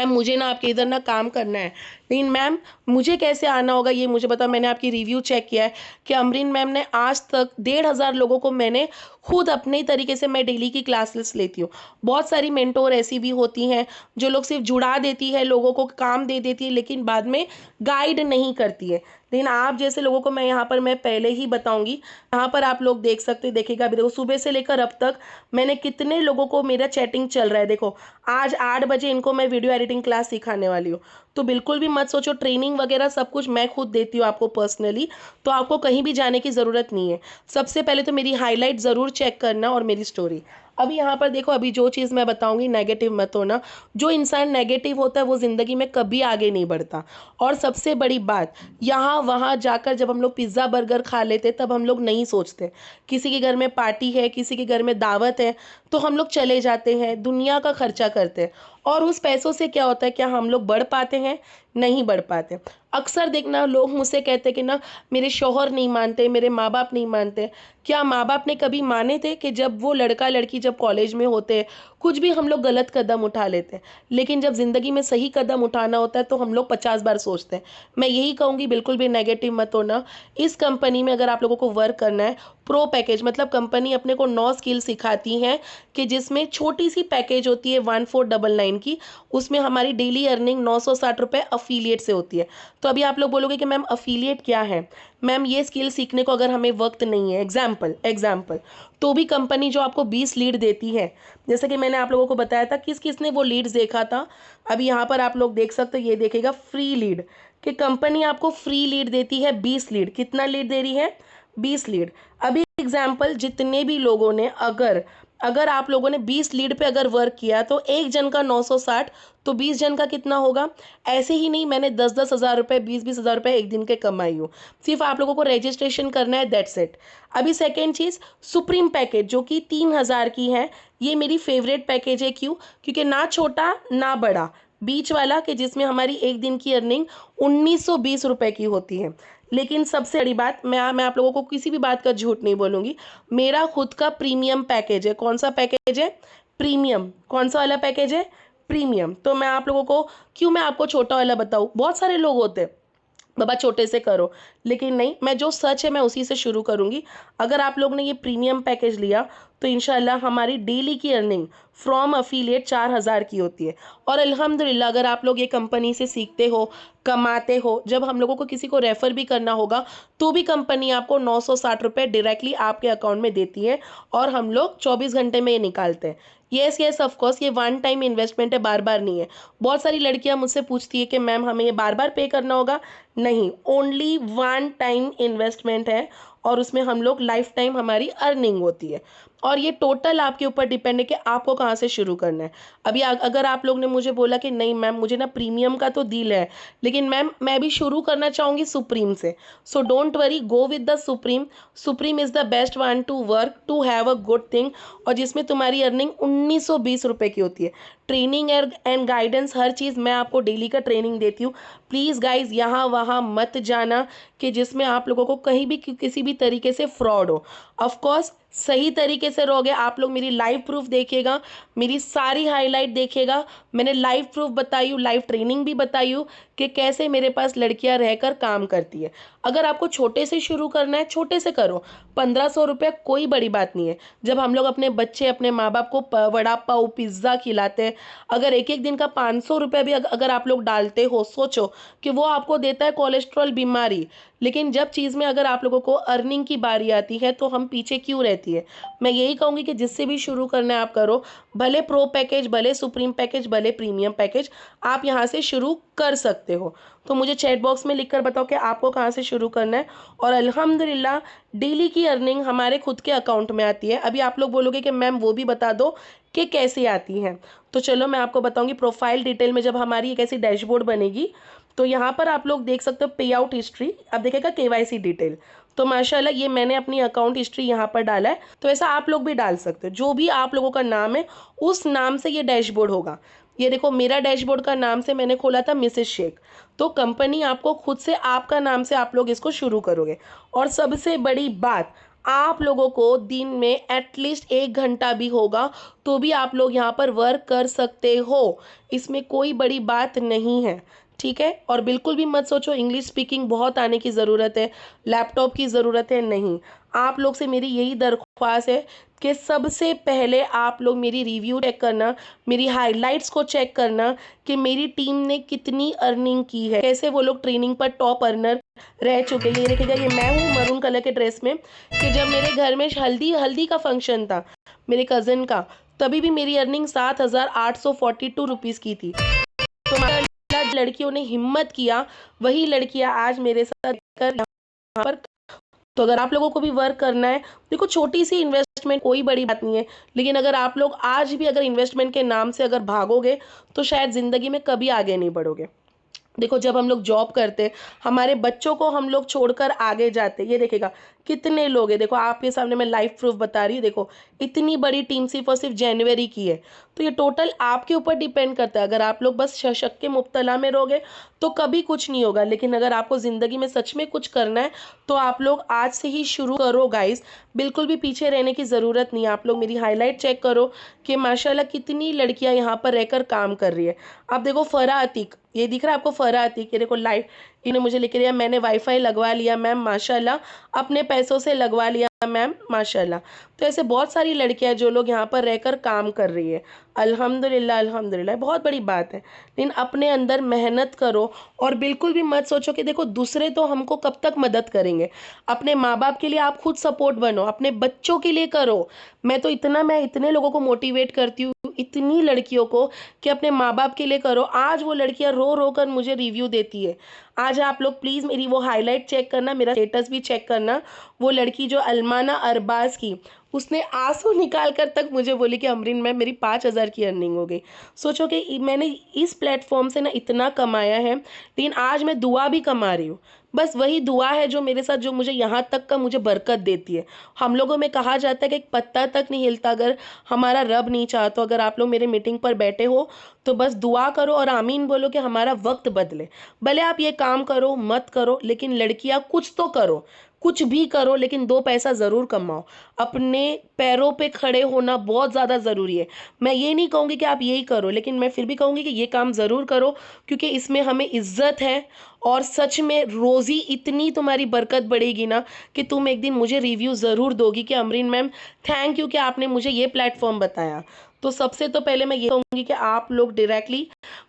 मुझे ना आपके इधर ना काम करना है, लेकिन मैम मुझे कैसे आना होगा ये मुझे बताओ। मैंने आपकी रिव्यू चेक किया है कि अमरीन मैम ने आज तक 1,500 लोगों को मैंने खुद अपने तरीके से, मैं डेली की क्लासेस लेती हूँ। बहुत सारी मेंटोर ऐसी भी होती हैं जो लोग सिर्फ जुड़ा देती है, लोगों को काम दे देती है, लेकिन बाद में गाइड नहीं करती है। लेकिन आप जैसे लोगों को मैं यहाँ पर मैं पहले ही बताऊंगी। यहाँ पर आप लोग देख सकते हैं, देखिएगा अभी देखो, सुबह से लेकर अब तक मैंने कितने लोगों को, मेरा चैटिंग चल रहा है। देखो आज 8 बजे इनको मैं वीडियो एडिटिंग क्लास सिखाने वाली हूँ। तो बिल्कुल भी मत सोचो, ट्रेनिंग वगैरह सब कुछ मैं खुद देती हूँ आपको पर्सनली, तो आपको कहीं भी जाने की ज़रूरत नहीं है। सबसे पहले तो मेरी हाईलाइट ज़रूर चेक करना और मेरी स्टोरी। अभी यहाँ पर देखो, अभी जो चीज़ मैं बताऊंगी नेगेटिव मत होना। जो इंसान नेगेटिव होता है वो ज़िंदगी में कभी आगे नहीं बढ़ता। और सबसे बड़ी बात, यहाँ वहाँ जाकर जब हम लोग पिज़्ज़ा बर्गर खा लेते तब हम लोग नहीं सोचते। किसी के घर में पार्टी है, किसी के घर में दावत है, तो हम लोग चले जाते हैं, दुनिया का खर्चा करते हैं, और उस पैसों से क्या होता है, क्या हम लोग बढ़ पाते हैं? नहीं बढ़ पाते। अक्सर देखना, लोग मुझसे कहते कि ना मेरे शौहर नहीं मानते, मेरे माँ बाप नहीं मानते। क्या माँ बाप ने कभी माने थे कि जब वो लड़का लड़की जब कॉलेज में होते, कुछ भी हम लोग गलत कदम उठा लेते हैं, लेकिन जब ज़िंदगी में सही कदम उठाना होता है तो हम लोग 50 बार सोचते हैं। मैं यही कहूँगी, बिल्कुल भी नेगेटिव मत होना। इस कंपनी में अगर आप लोगों को वर्क करना है, प्रो पैकेज मतलब कंपनी अपने को 9 स्किल सिखाती हैं कि जिसमें छोटी सी पैकेज होती है 1499 की, उसमें हमारी डेली अर्निंग 960 रुपये अफिलिएट से होती है। तो अभी आप लोग बोलोगे कि मैम अफिलिएट क्या है? मैम ये स्किल सीखने को अगर हमें वक्त नहीं है, एग्जाम्पल तो भी कंपनी जो आपको 20 लीड देती है, जैसे कि मैंने आप लोगों को बताया था किस किस ने वो लीड्स देखा था। अभी यहाँ पर आप लोग देख सकते हो, ये देखेगा फ्री लीड, कि कंपनी आपको फ्री लीड देती है 20 लीड। कितना लीड दे रही है? 20 लीड। अभी एग्जाम्पल, जितने भी लोगों ने अगर अगर आप लोगों ने 20 लीड पे अगर वर्क किया तो एक जन का 960, तो 20 जन का कितना होगा? ऐसे ही नहीं मैंने 10-10 हज़ार रुपये, 20-20 हज़ार रुपये एक दिन के कमाई हूँ। सिर्फ आप लोगों को रजिस्ट्रेशन करना है, दैट्स इट। अभी सेकेंड चीज़, सुप्रीम पैकेज जो कि 3000 की है, ये मेरी फेवरेट पैकेज है। क्यों? क्योंकि ना छोटा ना बड़ा, बीच वाला, कि जिसमें हमारी एक दिन की अर्निंग 1920 रुपये की होती है। लेकिन सबसे बड़ी बात, मैं आप लोगों को किसी भी बात का झूठ नहीं बोलूँगी, मेरा खुद का प्रीमियम पैकेज है। कौन सा पैकेज है? प्रीमियम। कौन सा वाला पैकेज है? प्रीमियम। तो मैं आप लोगों को, क्यों मैं आपको छोटा वाला बताऊँ? बहुत सारे लोग होते हैं बाबा छोटे से करो, लेकिन नहीं, मैं जो सच है मैं उसी से शुरू करूंगी। अगर आप लोग ने ये प्रीमियम पैकेज लिया तो इंशाल्लाह हमारी डेली की अर्निंग फ्रॉम अफिलिएट 4000 की होती है। और अल्हम्दुलिल्लाह अगर आप लोग ये कंपनी से सीखते हो, कमाते हो, जब हम लोगों को किसी को रेफ़र भी करना होगा तो भी कंपनी आपको 960 रुपये डायरेक्टली आपके अकाउंट में देती है और हम लोग 24 घंटे में ये निकालते हैं। येस ऑफकोर्स ये वन टाइम इन्वेस्टमेंट है, बार बार नहीं है। बहुत सारी लड़कियां मुझसे पूछती है कि मैम हमें ये बार बार पे करना होगा? नहीं, ओनली वन टाइम इन्वेस्टमेंट है और उसमें हम लोग लाइफ टाइम हमारी अर्निंग होती है। और ये टोटल आपके ऊपर डिपेंड है कि आपको कहाँ से शुरू करना है। अभी अगर आप लोग ने मुझे बोला कि नहीं मैम मुझे ना प्रीमियम का तो डील है, लेकिन मैम मैं भी शुरू करना चाहूँगी सुप्रीम से, so don't worry, go with the Supreme. Supreme is the best one to work to have a good thing, और जिसमें तुम्हारी अर्निंग 1920 रुपये की होती है। ट्रेनिंग एंड गाइडेंस हर चीज़ मैं आपको डेली का ट्रेनिंग देती हूँ। प्लीज़ गाइज यहाँ वहाँ मत जाना कि जिसमें आप लोगों को कहीं भी किसी भी तरीके से फ्रॉड हो। ऑफकोर्स सही तरीके से रहोगे आप लोग, मेरी लाइव प्रूफ देखिएगा, मेरी सारी हाईलाइट देखिएगा। मैंने लाइव प्रूफ बताई हूँ, लाइव ट्रेनिंग भी बताई हूँ कि कैसे मेरे पास लड़कियां रहकर काम करती है। अगर आपको छोटे से शुरू करना है, छोटे से करो। 1500 रुपये कोई बड़ी बात नहीं है। जब हम लोग अपने बच्चे, अपने माँ बाप को वड़ा पाव, पिज़्ज़ा खिलाते हैं, अगर एक एक दिन का 500 रुपये भी अगर आप लोग डालते हो, सोचो कि वो आपको देता है कोलेस्ट्रॉल बीमारी। लेकिन जब चीज़ में अगर आप लोगों को अर्निंग की बारी आती है तो हम पीछे क्यों रहती है? मैं यही कहूँगी कि जिससे भी शुरू करना है आप करो, भले प्रो पैकेज, भले सुप्रीम पैकेज, भले प्रीमियम पैकेज, आप यहाँ से शुरू कर सकते हो। तो मुझे चैट बॉक्स में लिखकर बताओ कि आपको कहाँ से शुरू करना है। और अल्हम्दुलिल्लाह डेली की अर्निंग हमारे खुद के अकाउंट में आती है। अभी आप लोग बोलोगे कि मैम वो भी बता दो कि कैसे आती हैं, तो चलो मैं आपको बताऊंगी। प्रोफाइल डिटेल में जब हमारी एक ऐसी डैशबोर्ड बनेगी तो यहाँ पर आप लोग देख सकते हो पे आउट हिस्ट्री, अब देखेगा केवाईसी डिटेल। तो माशाल्लाह ये मैंने अपनी अकाउंट हिस्ट्री यहाँ पर डाला है, तो ऐसा आप लोग भी डाल सकते हो। जो भी आप लोगों का नाम है उस नाम से ये डैशबोर्ड होगा। ये देखो मेरा डैशबोर्ड का नाम से मैंने खोला था मिसेस शेख, तो कंपनी आपको खुद से आपका नाम से आप लोग इसको शुरू करोगे। और सबसे बड़ी बात, आप लोगों को दिन में एटलीस्ट 1 घंटा भी होगा तो भी आप लोग यहाँ पर वर्क कर सकते हो, इसमें कोई बड़ी बात नहीं है, ठीक है। और बिल्कुल भी मत सोचो इंग्लिश स्पीकिंग बहुत आने की ज़रूरत है, लैपटॉप की ज़रूरत है, नहीं। आप लोग से मेरी यही दरख्वास्त है कि सबसे पहले आप लोग मेरी रिव्यू चेक करना, मेरी हाइलाइट्स को चेक करना कि मेरी टीम ने कितनी अर्निंग की है, कैसे वो लोग ट्रेनिंग पर टॉप अर्नर रह चुके हैं। ये देखिएगा, ये मैं हूँ मरून कलर के ड्रेस में, कि जब मेरे घर में हल्दी का फंक्शन था मेरे कज़न का, तभी भी मेरी अर्निंग 7842 रुपीज़ की थी। तो लड़कियों ने हिम्मत किया, वही लड़कियां आज मेरे साथ कर यहाँ पर। तो अगर आप लोगों को भी वर्क करना है, देखो छोटी सी इन्वेस्टमेंट कोई बड़ी बात नहीं है, लेकिन अगर आप लोग आज भी अगर इन्वेस्टमेंट के नाम से अगर भागोगे तो शायद ज़िंदगी में कभी आगे नहीं बढ़ोगे। देखो जब हम लोग जॉब करते, हमारे बच्चों को हम लोग छोड़कर आगे जाते, ये देखेगा कितने लोग हैं। देखो आपके सामने मैं लाइव प्रूफ बता रही हूँ, देखो इतनी बड़ी टीम सिर्फ और सिर्फ जनवरी की है। तो ये टोटल आपके ऊपर डिपेंड करता है। अगर आप लोग बस शक के मुब्तला में रहोगे तो कभी कुछ नहीं होगा, लेकिन अगर आपको ज़िंदगी में सच में कुछ करना है तो आप लोग आज से ही शुरू करो गाइस, बिल्कुल भी पीछे रहने की ज़रूरत नहीं है। आप लोग मेरी हाईलाइट चेक करो कि माशाल्लाह कितनी लड़कियाँ यहाँ पर रहकर काम कर रही है। अब देखो फरा अतीक, ये दिख रहा है आपको फरहात कि देखो लाइव इन्होंने मुझे लिख दिया मैंने वाईफाई लगवा लिया मैम माशाल्लाह, अपने पैसों से लगवा लिया मैम माशाल्लाह। तो ऐसे बहुत सारी लड़कियां जो लोग यहाँ पर रहकर काम कर रही है, अल्हम्दुलिल्लाह अल्हम्दुलिल्लाह, बहुत बड़ी बात है। लेकिन अपने अंदर मेहनत करो और बिल्कुल भी मत सोचो कि देखो दूसरे तो हमको कब तक मदद करेंगे। अपने माँ बाप के लिए आप खुद सपोर्ट बनो, अपने बच्चों के लिए करो। मैं इतने लोगों को मोटिवेट करती हूँ, इतनी लड़कियों को, कि अपने माँ बाप के लिए करो। आज वो लड़कियां रो रो कर मुझे रिव्यू देती है। आज आप लोग प्लीज़ मेरी वो हाईलाइट चेक करना, मेरा स्टेटस भी चेक करना। वो लड़की जो अल्माना अरबाज की, उसने आंसू निकाल कर तक मुझे बोली कि अमरीन मैम मेरी 5,000 की अर्निंग हो गई। सोचो कि मैंने इस प्लेटफॉर्म से ना इतना कमाया है, लेकिन आज मैं दुआ भी कमा रही हूँ। बस वही दुआ है जो मेरे साथ, जो मुझे यहाँ तक का मुझे बरकत देती है। हम लोगों में कहा जाता है कि एक पत्ता तक नहीं हिलता अगर हमारा रब नहीं चाहता। तो अगर आप लोग मेरे मीटिंग पर बैठे हो तो बस दुआ करो और आमीन बोलो कि हमारा वक्त बदले। भले आप ये काम करो मत करो, लेकिन लड़कियां कुछ तो करो, कुछ भी करो, लेकिन दो पैसा ज़रूर कमाओ। अपने पैरों पे खड़े होना बहुत ज़्यादा ज़रूरी है। मैं ये नहीं कहूँगी कि आप यही करो, लेकिन मैं फिर भी कहूँगी कि ये काम ज़रूर करो, क्योंकि इसमें हमें इज्जत है। और सच में रोज़ी इतनी तुम्हारी बरकत बढ़ेगी ना कि तुम एक दिन मुझे रिव्यू ज़रूर दोगी कि अमरीन मैम थैंक यू कि आपने मुझे ये प्लेटफॉर्म बताया। तो सबसे तो पहले मैं ये कहूँगी कि आप लोग डायरेक्टली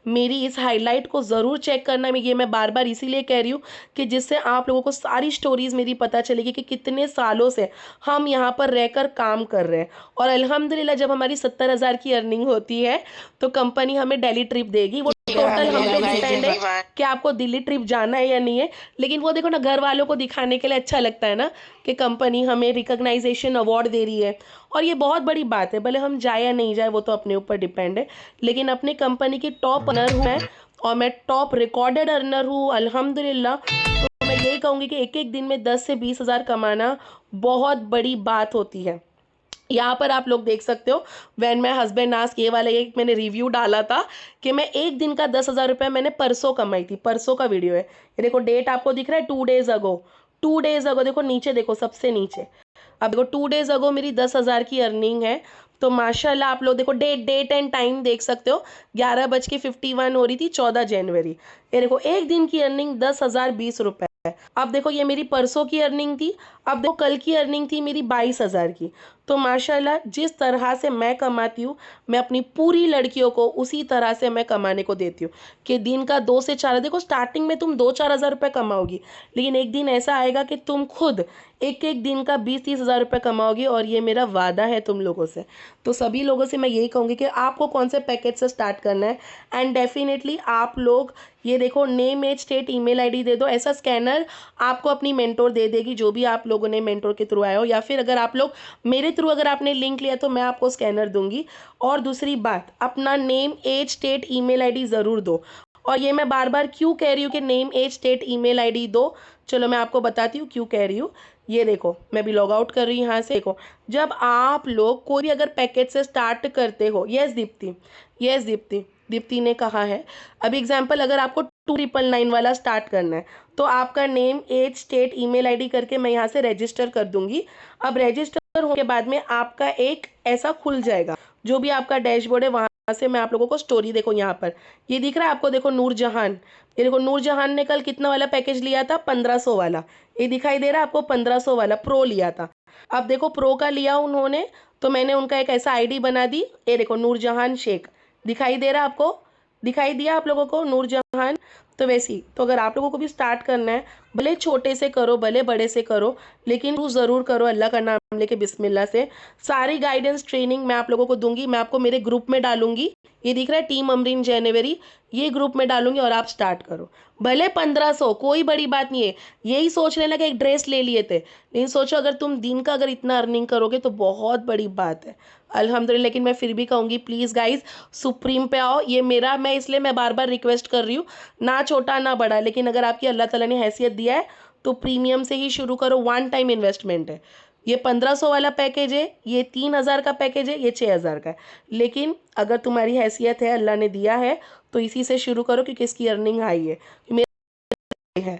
मेरी इस हाईलाइट को ज़रूर चेक करना। मैं बार बार इसीलिए कह रही हूँ कि जिससे आप लोगों को सारी स्टोरीज़ मेरी पता चलेगी कि कितने सालों से हम यहाँ पर रहकर काम कर रहे हैं। और अल्हम्दुलिल्लाह जब हमारी 70,000 की अर्निंग होती है तो कंपनी हमें दिल्ली ट्रिप देगी। वो टोटल हम पे डिपेंड है कि आपको दिल्ली ट्रिप जाना है या नहीं है। लेकिन वो देखो ना, घर वालों को दिखाने के लिए अच्छा लगता है ना कि कंपनी हमें रिकॉग्नाइजेशन अवार्ड दे रही है। और ये बहुत बड़ी बात है, भले हम जाए या नहीं जाए वो तो अपने ऊपर डिपेंड है। लेकिन अपनी कंपनी की टॉप अर्नर हूँ मैं, और मैं टॉप रिकॉर्डेड अर्नर हूँ अल्हम्दुलिल्लाह। तो मैं यही कहूँगी कि एक एक दिन में 10 से 20,000 कमाना बहुत बड़ी बात होती है। यहाँ पर आप लोग देख सकते हो, वैन माई हस्बैंड आस्क, ये वाला एक मैंने रिव्यू डाला था कि मैं एक दिन का 10,000 रुपये मैंने परसों कमाई थी। परसों का वीडियो है ये, देखो डेट आपको दिख रहा है 2 डेज अगो। 2 डेज अगो देखो नीचे, देखो सबसे नीचे। अब देखो 2 डेज अगो मेरी 10,000 की अर्निंग है। तो माशाल्लाह आप लोग देखो डेट एंड टाइम देख सकते हो, 11:51 हो रही थी 14 जनवरी। ये देखो एक दिन की अर्निंग 10,020 रुपये। अब देखो ये मेरी परसों की अर्निंग थी। अब देखो कल की अर्निंग थी मेरी 22,000 की। तो माशाल्लाह जिस तरह से मैं कमाती हूँ, मैं अपनी पूरी लड़कियों को उसी तरह से मैं कमाने को देती हूँ कि दिन का 2 से 4, देखो स्टार्टिंग में तुम 2-4 हज़ार रुपये कमाओगी, लेकिन एक दिन ऐसा आएगा कि तुम खुद एक एक दिन का 20-30 हज़ार रुपये कमाओगी। और ये मेरा वादा है तुम लोगों से। तो सभी लोगों से मैं यही कहूँगी कि आपको कौन से पैकेज से स्टार्ट करना है। एंड डेफिनेटली आप लोग ये देखो, name age state email ID दे दो। ऐसा स्कैनर आपको अपनी मेंटोर दे देगी, जो भी आप लोगों ने मेंटोर के थ्रू आए हो, या फिर अगर आप लोग मेरे थ्रू अगर आपने लिंक लिया तो मैं आपको स्कैनर दूंगी। और दूसरी बात, अपना name age state email ID ज़रूर दो। और ये मैं बार बार क्यों कह रही हूँ कि name age state email ID दो, चलो मैं आपको बताती हूँ क्यों कह रही हूँ। ये देखो मैं भी लॉग आउट कर रही हूँ यहाँ से। देखो जब आप लोग कोई भी अगर पैकेज से स्टार्ट करते हो, यस दीप्ति, यस दीप्ति, दीप्ति ने कहा है। अभी एग्जाम्पल, अगर आपको 2999 वाला स्टार्ट करना है तो आपका name age state email ID करके मैं यहाँ से रजिस्टर कर दूंगी। अब रजिस्टर होने के बाद में आपका एक ऐसा खुल जाएगा, जो भी आपका डैशबोर्ड है वहाँ से मैं आप लोगों को स्टोरी, देखो यहाँ पर ये दिख रहा है आपको, देखो नूरजहान, ये देखो नूरजहान ने कल कितना वाला पैकेज लिया था, 1500 वाला। ये दिखाई दे रहा है आपको, 1500 वाला प्रो लिया था। अब देखो प्रो का लिया उन्होंने, तो मैंने उनका एक ऐसा आईडी बना दी। ये देखो नूरजहान शेख दिखाई दे रहा है आपको, दिखाई दिया आप लोगों को नूरजहान। तो वैसे ही तो अगर आप लोगों को भी स्टार्ट करना है, भले छोटे से करो भले बड़े से करो, लेकिन तू ज़रूर करो अल्लाह का नाम लेके बिस्मिल्लाह से। सारी गाइडेंस ट्रेनिंग मैं आप लोगों को दूंगी, मैं आपको मेरे ग्रुप में डालूंगी। ये दिख रहा है टीम अमरीन जनवरी, ये ग्रुप में डालूंगी और आप स्टार्ट करो। भले 1500, कोई बड़ी बात नहीं है। यही सोच लेना कि एक ड्रेस ले लिए थे, लेकिन सोचो अगर तुम दिन का अगर इतना अर्निंग करोगे तो बहुत बड़ी बात है अल्हम्दुलिल्लाह। लेकिन मैं फिर भी कहूँगी प्लीज़ गाइज सुप्रीम पे आओ। ये मेरा, मैं इसलिए मैं बार बार रिक्वेस्ट कर रही हूँ, ना छोटा ना बड़ा, लेकिन अगर आपकी अल्लाह ताला ने हैसियत दिया है तो प्रीमियम से ही शुरू करो। 1 टाइम इन्वेस्टमेंट है। ये 1500 वाला पैकेज है, ये 3000 का पैकेज है, ये 6000 का है। लेकिन अगर तुम्हारी हैसियत है, अल्लाह ने दिया है, तो इसी से शुरू करो क्योंकि इसकी अर्निंग हाई है। मेरा है